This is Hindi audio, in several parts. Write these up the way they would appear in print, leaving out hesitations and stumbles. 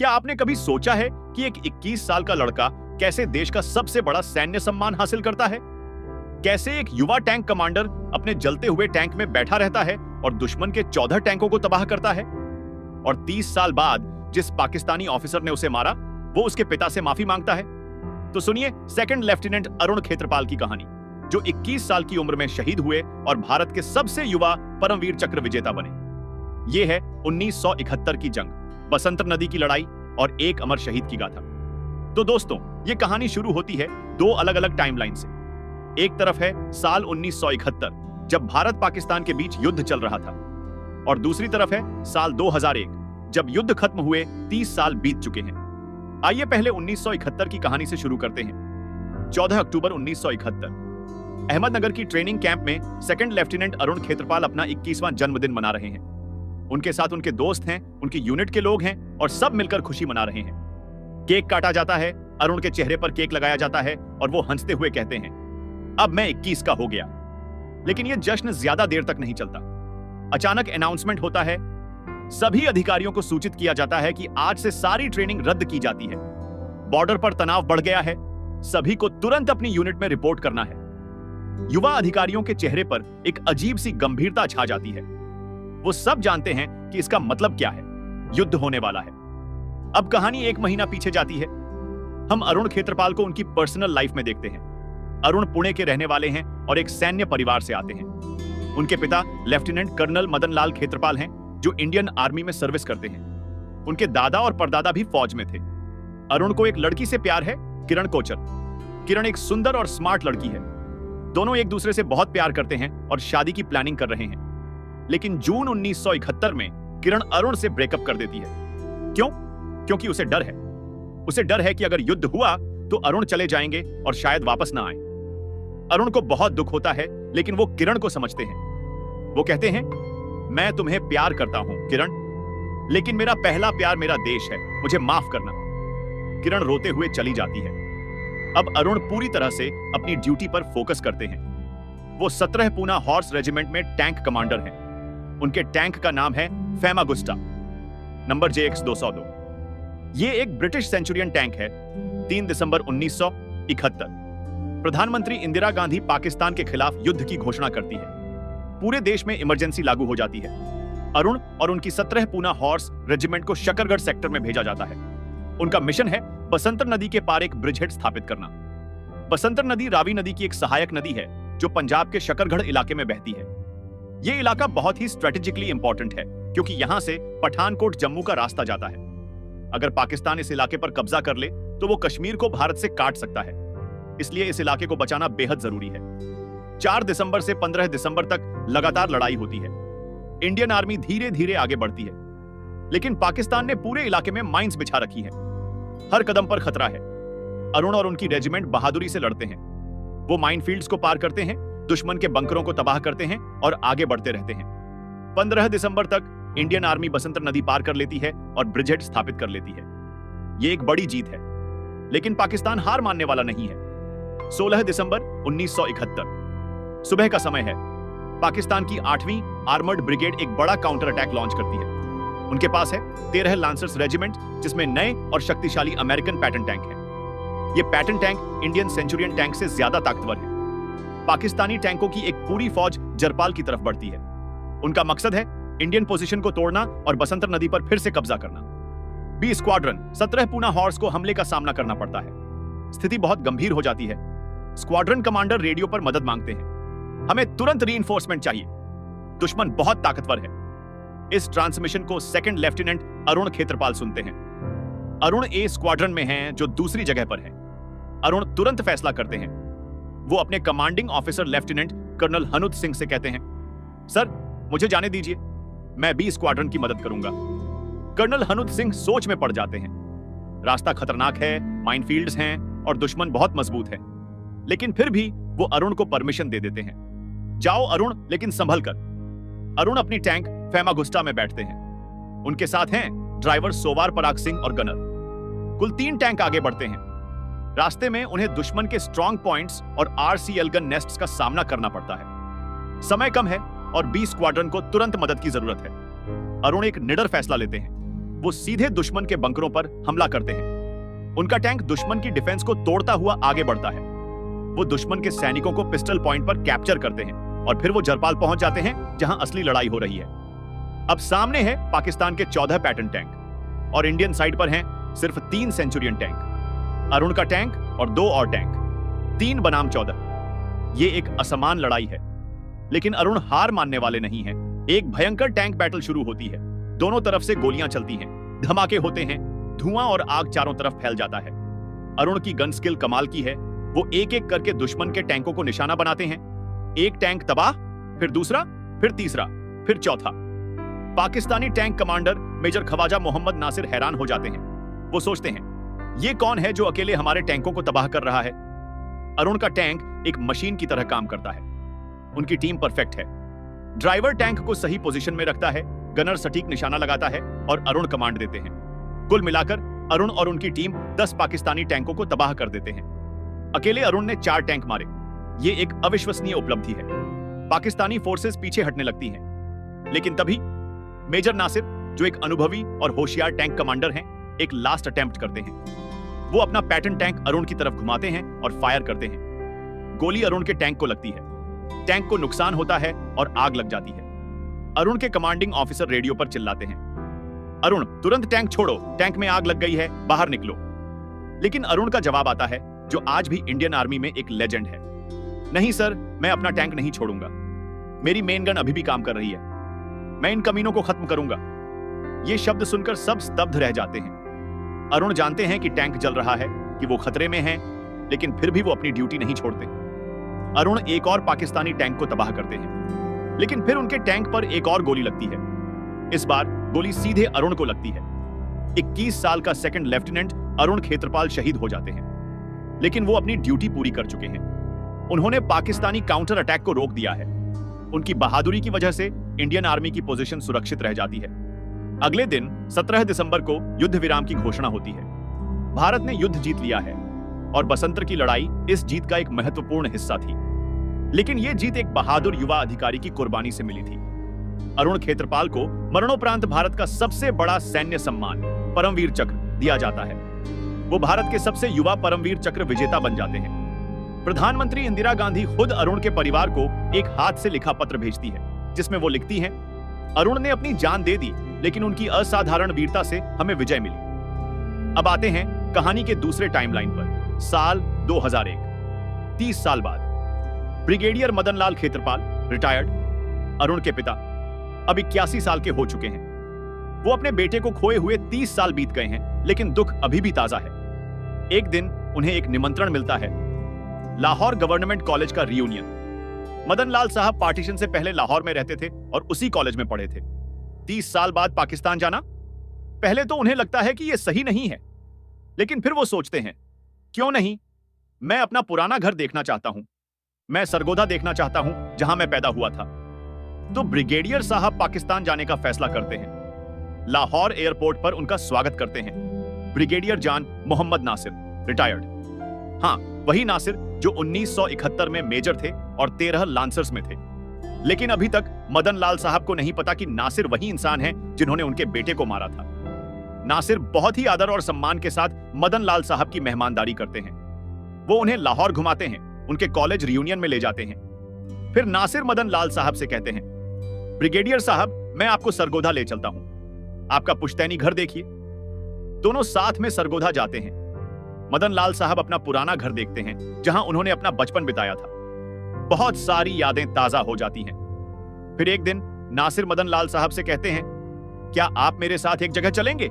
क्या आपने कभी सोचा है कि एक 21 साल का लड़का कैसे देश का सबसे बड़ा सैन्य सम्मान हासिल करता है? कैसे एक युवा टैंक कमांडर अपने जलते हुए टैंक में बैठा रहता है और दुश्मन के 14 टैंकों को तबाह करता है? और 30 साल बाद जिस पाकिस्तानी ऑफिसर ने उसे मारा, वो उसके पिता से माफी मांगता है। तो सुनिए सेकंड लेफ्टिनेंट अरुण खेत्रपाल की कहानी, जो 21 साल की उम्र में शहीद हुए और भारत के सबसे युवा परमवीर चक्र विजेता बने। ये है 1971 की जंग, बसंतर नदी की लड़ाई और एक अमर शहीद की गाथा। तो दोस्तों, ये कहानी शुरू होती है दो अलग अलग टाइमलाइन से। एक तरफ है साल 1971, जब भारत पाकिस्तान के बीच युद्ध चल रहा था, और दूसरी तरफ है साल 2001, जब युद्ध खत्म हुए 30 साल बीत चुके हैं। आइए पहले 1971 की कहानी से शुरू करते हैं। 14 अक्टूबर 1971 अहमदनगर की ट्रेनिंग कैंप में सेकंड लेफ्टिनेंट अरुण खेत्रपाल अपना 21वां जन्मदिन मना रहे हैं। उनके साथ उनके दोस्त हैं, उनकी यूनिट के लोग हैं और सब मिलकर खुशी मना रहे हैं। केक काटा जाता है, अरुण के चेहरे पर केक लगाया जाता है और वो हंसते हुए कहते हैं, अब मैं 21 का हो गया। लेकिन यह जश्न ज्यादा देर तक नहीं चलता। अचानक अनाउंसमेंट होता है। सभी अधिकारियों को सूचित किया जाता है कि आज से सारी ट्रेनिंग रद्द की जाती है। बॉर्डर पर तनाव बढ़ गया है। सभी को तुरंत अपनी यूनिट में रिपोर्ट करना है। युवा अधिकारियों के चेहरे पर एक अजीब सी गंभीरता छा जाती है। वो सब जानते हैं कि इसका मतलब क्या है, युद्ध होने वाला है। अब कहानी एक महीना पीछे जाती है। हम अरुण खेत्रपाल को उनकी पर्सनल लाइफ में देखते हैं। अरुण पुणे के रहने वाले हैं और एक सैन्य परिवार से आते हैं। उनके पिता लेफ्टिनेंट कर्नल मदन लाल खेत्रपाल हैं, जो इंडियन आर्मी में सर्विस करते हैं। उनके दादा और परदादा भी फौज में थे। अरुण को एक लड़की से प्यार है, किरण कोचर। किरण एक सुंदर और स्मार्ट लड़की है। दोनों एक दूसरे से बहुत प्यार करते हैं और शादी की प्लानिंग कर रहे हैं। लेकिन जून 1971 में किरण अरुण से ब्रेकअप कर देती है। क्यों? क्योंकि उसे डर है। उसे डर है कि अगर युद्ध हुआ तो अरुण चले जाएंगे और शायद वापस ना आए। अरुण को बहुत दुख होता है, लेकिन वो किरण को समझते हैं। वो कहते हैं, मैं तुम्हें प्यार करता हूं किरण, लेकिन मेरा पहला प्यार मेरा देश है, मुझे माफ करना। किरण रोते हुए चली जाती है। अब अरुण पूरी तरह से अपनी ड्यूटी पर फोकस करते हैं। वो 17 पूना हॉर्स रेजिमेंट में टैंक कमांडर हैं। उनके टैंक का नाम है फेमागुस्टा, नंबर JX 202। ये एक ब्रिटिश सेंचुरियन टैंक है। 3 दिसंबर 1971 प्रधानमंत्री इंदिरा गांधी पाकिस्तान के खिलाफ युद्ध की घोषणा करती है। पूरे देश में इमरजेंसी लागू हो जाती है। अरुण और उनकी 17 पूना हॉर्स रेजिमेंट को शकरगढ़ सेक्टर में भेजा जाता है। उनका मिशन है बसंतर नदी के पार एक ब्रिजहेड स्थापित करना। बसंतर नदी रावी नदी की एक सहायक नदी है, जो पंजाब के शकरगढ़ इलाके में बहती है। यह इलाका बहुत ही स्ट्रेटेजिकली इंपॉर्टेंट है, क्योंकि यहां से पठानकोट जम्मू का रास्ता जाता है। अगर पाकिस्तान इस इलाके पर कब्जा कर ले तो वो कश्मीर को भारत से काट सकता है। इसलिए इस इलाके को बचाना बेहद जरूरी है। 4 दिसंबर से 15 दिसंबर तक लगातार लड़ाई होती है। इंडियन आर्मी धीरे धीरे आगे बढ़ती है, लेकिन पाकिस्तान ने पूरे इलाके में माइंस बिछा रखी हैं। हर कदम पर खतरा है। अरुण और उनकी रेजिमेंट बहादुरी से लड़ते हैं। वो माइनफील्ड्स को पार करते हैं, दुश्मन के बंकरों को तबाह करते हैं और आगे बढ़ते रहते हैं। 15 दिसंबर तक इंडियन आर्मी बसंतर नदी पार कर लेती है और ब्रिजहेड स्थापित कर लेती है। ये एक बड़ी जीत है, लेकिन पाकिस्तान हार मानने वाला नहीं है। 16 दिसंबर 1971 सुबह का समय है। पाकिस्तान की 8वीं आर्मर्ड ब्रिगेड एक बड़ा काउंटर अटैक लॉन्च करती है। उनके पास है 13 लांसर्स रेजिमेंट, जिसमें नए और शक्तिशाली अमेरिकन पैटर्न टैंक है। ये Patton tank Indian Centurion tank से ज्यादा ताकतवर है। पाकिस्तानी टैंकों की एक पूरी फौज जरपाल की तरफ बढ़ती है। उनका मकसद है इंडियन पोजीशन को तोड़ना और बसंतर नदी पर फिर से कब्जा करना। बी स्क्वाड्रन 17 पूना हॉर्स को हमले का सामना करना पड़ता है। स्थिति बहुत गंभीर हो जाती है। स्क्वाड्रन कमांडर रेडियो पर मदद मांगते हैं, हमें तुरंत रीइंफोर्समेंट चाहिए, दुश्मन बहुत ताकतवर है। इस ट्रांसमिशन को सेकंड लेफ्टिनेंट अरुण खेत्रपाल सुनते हैं। अरुण ए स्क्वाड्रन में हैं, जो दूसरी जगह पर है। अरुण तुरंत फैसला करते हैं। वो अपने commanding officer lieutenant colonel Hanut Singh से कहते हैं, सर मुझे जाने दीजिए, मैं बी स्क्वाड्रन की मदद करूंगा। कर्नल हनुत सिंह सोच में पड़ जाते हैं। रास्ता खतरनाक है, माइनफील्ड्स हैं और दुश्मन बहुत मजबूत है, लेकिन फिर भी वो अरुण को परमिशन दे देते हैं। जाओ अरुण, लेकिन संभल कर। अरुण अपनी टैंक फेमागुस्टा में बैठते हैं। उनके साथ हैं ड्राइवर सोवार पराग सिंह और गनर। कुल 3 टैंक आगे बढ़ते हैं। रास्ते में उन्हें दुश्मन के स्ट्रॉन्ग पॉइंट्स और RCL गन नेस्ट्स का सामना करना पड़ता है। समय कम है और बी स्क्वाड्रन को तुरंत मदद की जरूरत है। अरुण एक निडर फैसला लेते हैं। वो सीधे दुश्मन के बंकरों पर हमला करते हैं। उनका टैंक दुश्मन की डिफेंस को तोड़ता हुआ आगे बढ़ता है। वो दुश्मन के सैनिकों को पिस्टल पॉइंट पर कैप्चर करते हैं और फिर वो जरपाल पहुंच जाते हैं जहां असली लड़ाई हो रही है। अब सामने है पाकिस्तान के 14 पैटर्न टैंक और इंडियन साइड पर हैं सिर्फ 3 सेंचुरियन टैंक, अरुण का टैंक और 2 और टैंक, 3 बनाम 14। ये एक असमान लड़ाई है, लेकिन अरुण हार मानने वाले नहीं हैं। एक भयंकर टैंक बैटल शुरू होती है। दोनों तरफ से गोलियां चलती हैं, धमाके होते हैं, धुआं और आग चारों तरफ फैल जाता है। अरुण की गन स्किल कमाल की है। वो एक एक करके दुश्मन के टैंकों को निशाना बनाते हैं। एक टैंक तबाह, फिर दूसरा, फिर तीसरा, फिर चौथा। Pakistani tank commander major Khwaja Mohammad Nasir हैरान हो जाते हैं। वो सोचते हैं, ये कौन है जो अकेले हमारे टैंकों को तबाह कर रहा है? अरुण का टैंक एक मशीन की तरह काम करता है। उनकी टीम परफेक्ट है। ड्राइवर टैंक को सही पोजीशन में रखता है, गनर सटीक निशाना लगाता है और अरुण कमांड देते हैं। कुल मिलाकर अरुण और उनकी टीम 10 पाकिस्तानी टैंकों को तबाह कर देते हैं। अकेले अरुण ने 4 टैंक मारे। ये एक अविश्वसनीय उपलब्धि है। पाकिस्तानी फोर्सेस पीछे हटने लगती हैं, लेकिन तभी मेजर नासिर, जो एक अनुभवी और होशियार टैंक कमांडर हैं, एक लास्ट अटेम्प्ट करते हैं। वो अपना पैटर्न टैंक अरुण की तरफ घुमाते हैं और फायर करते हैं। गोली अरुण के टैंक को लगती है। टैंक को नुकसान होता है और आग लग जाती है। अरुण के कमांडिंग ऑफिसर रेडियो पर चिल्लाते हैं, अरुण तुरंत टैंक छोड़ो, टैंक में आग लग गई है, बाहर निकलो। लेकिन अरुण का जवाब आता है, जो आज भी इंडियन आर्मी में एक लेजेंड है, नहीं सर, मैं अपना टैंक नहीं छोड़ूंगा। मेरी मेन गन अभी भी काम कर रही है। मैं इन कमीनों को खत्म करूंगा। ये शब्द सुनकर सब स्तब्ध रह जाते हैं। अरुण जानते हैं कि टैंक जल रहा है, कि वो खतरे में हैं, लेकिन फिर भी वो अपनी ड्यूटी नहीं छोड़ते। अरुण एक और पाकिस्तानी टैंक को तबाह करते हैं, लेकिन फिर उनके टैंक पर एक और गोली लगती है। इस बार गोली सीधे अरुण को लगती है। 21 साल का सेकंड लेफ्टिनेंट अरुण खेत्रपाल शहीद हो जाते हैं, लेकिन वो अपनी ड्यूटी पूरी कर चुके हैं। उन्होंने पाकिस्तानी काउंटर अटैक को रोक दिया है। उनकी बहादुरी की वजह से इंडियन आर्मी की पोजीशन सुरक्षित रह जाती है। अगले दिन 17 दिसंबर को युद्ध विराम की घोषणा होती है। भारत ने युद्ध जीत लिया है और बसंतर की लड़ाई इस जीत का एक महत्वपूर्ण हिस्सा थी। लेकिन यह जीत एक बहादुर युवा अधिकारी की कुर्बानी से मिली थी। अरुण खेत्रपाल को मरणोपरांत भारत का सबसे बड़ा सैन्य सम्मान परमवीर चक्र दिया जाता है। वो भारत के सबसे युवा परमवीर चक्र विजेता बन जाते हैं। प्रधानमंत्री इंदिरा गांधी खुद अरुण के परिवार को एक हाथ से लिखा पत्र भेजती है, जिसमें वो लिखती हैं, अरुण ने अपनी जान दे दी, लेकिन उनकी असाधारण वीरता से हमें विजय मिली। अब आते हैं कहानी के दूसरे टाइमलाइन पर। साल 2001, 30 साल बाद। ब्रिगेडियर मदन लाल खेत्रपाल रिटायर्ड, अरुण के पिता, अब 81 साल के हो चुके हैं। वो अपने बेटे को खोए हुए 30 साल बीत गए हैं, लेकिन दुख अभी भी ताजा है। एक दिन उन्हें एक निमंत्रण मिलता है, लाहौर गवर्नमेंट कॉलेज का रियूनियन। मदन लाल साहब पार्टीशन से पहले लाहौर में रहते थे और उसी कॉलेज में पढ़े थे। 30 साल बाद पाकिस्तान जाना, पहले तो उन्हें लगता है कि यह सही नहीं है, लेकिन फिर वो सोचते हैं, क्यों नहीं, मैं अपना पुराना घर देखना चाहता हूं। मैं सरगोधा देखना चाहता हूं, जहां मैं पैदा हुआ था। तो ब्रिगेडियर साहब पाकिस्तान जाने का फैसला करते हैं। लाहौर एयरपोर्ट पर उनका स्वागत करते हैं ब्रिगेडियर जान मोहम्मद नासिर, रिटायर्ड। हाँ, वही नासिर जो 1971 में मेजर थे और 13 लांसर्स में थे। लेकिन अभी तक मदन लाल साहब को नहीं पता कि नासिर वही इंसान है जिन्होंने उनके बेटे को मारा था। नासिर बहुत ही आदर और सम्मान के साथ मदन लाल साहब की मेहमानदारी करते हैं। वो उन्हें लाहौर घुमाते हैं, उनके कॉलेज रियूनियन में ले जाते हैं। फिर नासिर मदन लाल साहब से कहते हैं, ब्रिगेडियर साहब, मैं आपको सरगोधा ले चलता हूं, आपका पुश्तैनी घर देखिए। दोनों साथ में सरगोधा जाते हैं। मदन लाल साहब अपना पुराना घर देखते हैं, जहां उन्होंने अपना बचपन बिताया था। बहुत सारी यादें ताजा हो जाती हैं। फिर एक दिन नासिर मदन लाल साहब से कहते हैं, क्या आप मेरे साथ एक जगह चलेंगे?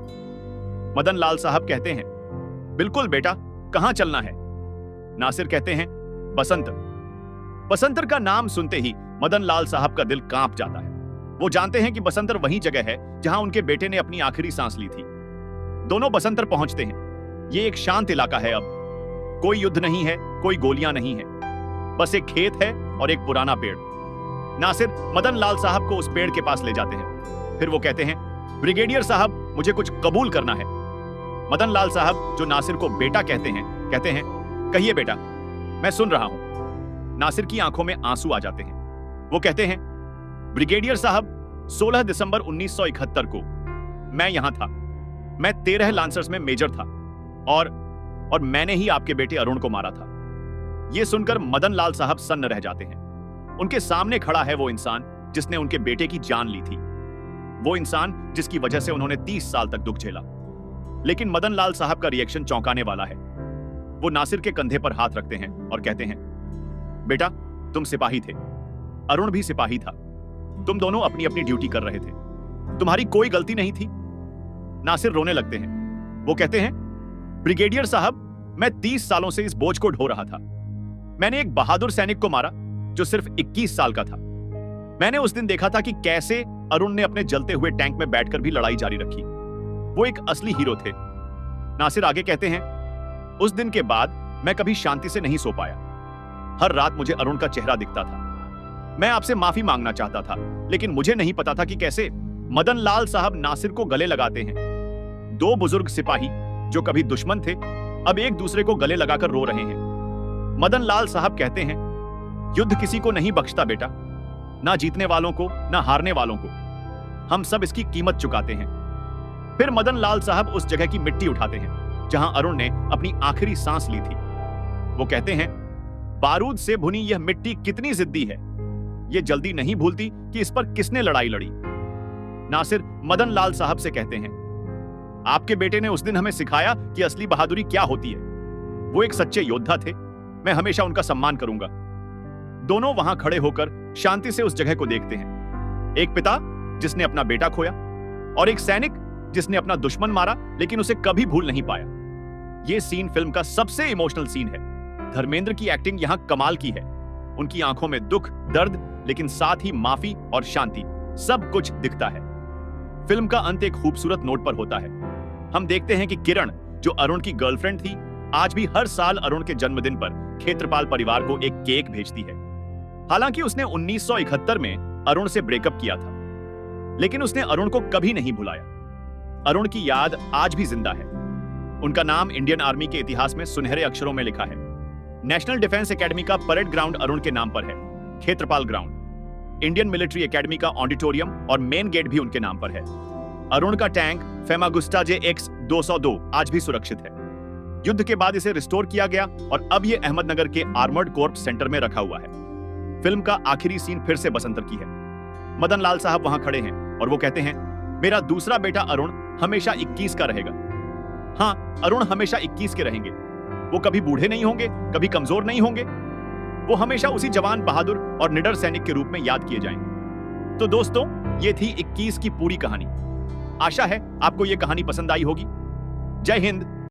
मदन लाल साहब कहते हैं, बिल्कुल बेटा, कहां चलना है? नासिर कहते हैं, बसंतर। बसंतर का नाम सुनते ही मदन लाल साहब का दिल कांप जाता है। वो जानते हैं कि बसंतर वही जगह है जहां उनके बेटे ने अपनी आखिरी सांस ली थी। दोनों बसंतर पहुंचते हैं। ये एक शांत इलाका है। अब कोई युद्ध नहीं है, कोई गोलियां नहीं है, बस एक खेत है और एक पुराना पेड़। नासिर मदन लाल साहब को उस पेड़ के पास ले जाते हैं। फिर वो कहते हैं, ब्रिगेडियर साहब, मुझे कुछ कबूल करना है। मदन लाल साहब, जो नासिर को बेटा कहते हैं, कहिए बेटा, मैं सुन रहा हूं। नासिर की आंखों में आंसू आ जाते हैं। वो कहते हैं, ब्रिगेडियर साहब, 16 दिसंबर 1971 को मैं यहां था। मैं 13 लांसर्स में मेजर था और मैंने ही आपके बेटे अरुण को मारा था। यह सुनकर मदन लाल साहब सन्न रह जाते हैं। उनके सामने खड़ा है वो इंसान जिसने उनके बेटे की जान ली थी, वो इंसान जिसकी वजह से उन्होंने 30 साल तक दुख झेला। लेकिन मदन लाल साहब का रिएक्शन चौंकाने वाला है। वो नासिर के कंधे पर हाथ रखते हैं और कहते हैं, बेटा तुम सिपाही थे, अरुण भी सिपाही था, तुम दोनों अपनी अपनी ड्यूटी कर रहे थे, तुम्हारी कोई गलती नहीं थी। नासिर रोने लगते हैं। वो कहते हैं, ब्रिगेडियर साहब, मैं 30 सालों से इस बोझ को ढो रहा था। मैंने एक बहादुर सैनिक को मारा जो सिर्फ 21 साल का था। मैंने उस दिन देखा था कि कैसे अरुण ने अपने जलते हुए टैंक में बैठकर भी लड़ाई जारी रखी। वो एक असली हीरो थे। नासिर आगे कहते हैं, उस दिन के बाद मैं कभी शांति से नहीं सो पाया। हर रात मुझे अरुण का चेहरा दिखता था। मैं आपसे माफी मांगना चाहता था, लेकिन मुझे नहीं पता था कि कैसे। मदन लाल साहब नासिर को गले लगाते हैं। दो बुजुर्ग सिपाही जो कभी दुश्मन थे, अब एक दूसरे को गले लगाकर रो रहे हैं। मदन लाल साहब कहते हैं, युद्ध किसी को नहीं बख्शता बेटा, ना जीतने वालों को ना हारने वालों को। हम सब इसकी कीमत चुकाते हैं। फिर मदन लाल साहब उस जगह की मिट्टी उठाते हैं जहां अरुण ने अपनी आखिरी सांस ली थी। वो कहते हैं, बारूद से भुनी यह मिट्टी कितनी जिद्दी है, ये जल्दी नहीं भूलती कि इस पर किसने लड़ाई लड़ी। नासिर मदन लाल साहब से कहते हैं, आपके बेटे ने उस दिन हमें सिखाया कि असली बहादुरी क्या होती है। वो एक सच्चे योद्धा थे, मैं हमेशा उनका सम्मान करूंगा। दोनों वहां खड़े होकर शांति से उस जगह को देखते हैं। एक पिता जिसने अपना बेटा खोया और एक सैनिक जिसने अपना दुश्मन मारा लेकिन उसे कभी भूल नहीं पाया। यह सीन फिल्म का सबसे इमोशनल सीन है। धर्मेंद्र की एक्टिंग यहां कमाल की है। उनकी आंखों में दुख, दर्द, लेकिन साथ ही माफी और शांति, सब कुछ दिखता है। फिल्म का अंत एक खूबसूरत नोट पर होता है। हम देखते हैं कि किरण, जो अरुण की गर्लफ्रेंड थी, आज भी हर साल अरुण के जन्मदिन पर खेत्रपाल परिवार को एक केक भेजती है। हालांकि उसने 1971 में अरुण से ब्रेकअप किया था, लेकिन उसने अरुण को कभी नहीं भुलाया। अरुण की याद आज भी जिंदा है। उनका नाम इंडियन आर्मी के इतिहास में सुनहरे अक्षरों में लिखा है। नेशनल डिफेंस एकेडमी का परेड ग्राउंड अरुण के नाम पर है, Khetarpal ground. Indian Military Academy का ऑडिटोरियम और मेन गेट भी उनके नाम पर है। अरुण का टैंक फेमागुस्टा JX 202 आज भी सुरक्षित है। युद्ध के बाद इसे रिस्टोर किया गया और अब यह अहमदनगर के आर्मर्ड कोर्प्स सेंटर में रखा हुआ है। फिल्म का आखिरी सीन फिर से बसंतर की है। मदन लाल साहब वहां खड़े हैं और वो कहते हैं, मेरा दूसरा बेटा अरुण हमेशा 21 का रहेगा। हाँ, अरुण हमेशा 21 के रहेंगे। वो कभी बूढ़े नहीं होंगे, कभी कमजोर नहीं होंगे। वो हमेशा उसी जवान, बहादुर और निडर सैनिक के रूप में याद किए जाएंगे। तो दोस्तों, ये थी 21 की पूरी कहानी। आशा है आपको ये कहानी पसंद आई होगी। जय हिंद।